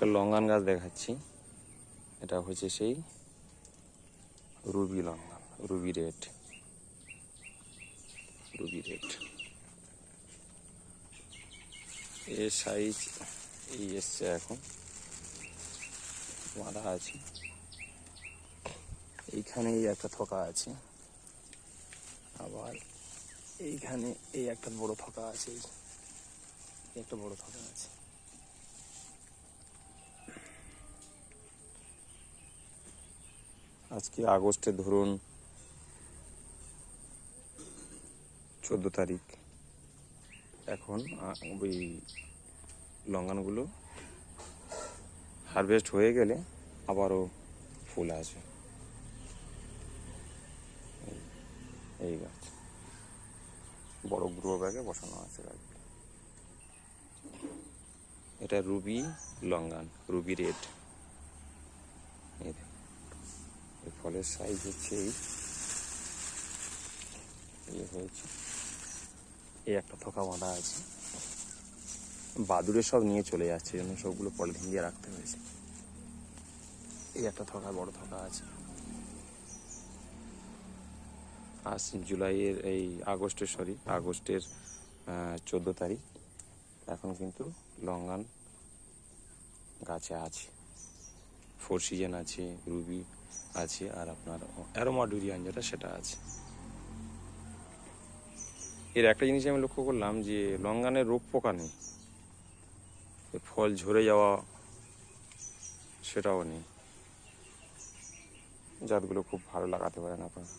একটা লঙ্গান গাছ দেখাচ্ছি। এটা হচ্ছে সেই রুবি লঙ্গান, রুবি রেড। এর সাইজ এই এসছে, এখন বাঁধা আছে। এইখানে এই একটা থোকা আছে, আবার এইখানে এই একটা বড় থোকা আছে, একটা বড় থোকা আছে। আজকে আগস্টে ধরুন 14 তারিখ। এখন ওই লঙ্গানগুলো হারভেস্ট হয়ে গেলে আবারও ফুল আসবে। এই গাছ বড় গ্রো ব্যাগে বসানো আছে গাছগুলো। এটা রুবি লঙ্গান, রুবি রেড। এই ফলের সাইজ হচ্ছে এই হয়েছে। এই একটা থোকা বাঁধা আছে, বাদুড়ে সব নিয়ে চলে যাচ্ছে, জন্য সবগুলো পলিথিন দিয়ে রাখতে হয়েছে। এই একটা থোকা, বড় থোকা আছে। আজ জুলাইয়ের এই আগস্টের 14 তারিখ। এখন কিন্তু লঙ্গান গাছে আছে, 4 সিজন আছে, রুবি আছে, আর আপনার অ্যারোমা ডুরিয়ান যেটা সেটা আছে। এর একটা জিনিস আমি লক্ষ্য করলাম যে লঙ্গানের রোগ পোকা নেই, ফল ঝরে যাওয়া সেটাও নেই। জাতগুলো খুব ভালো লাগাতে পারেন আপনারা।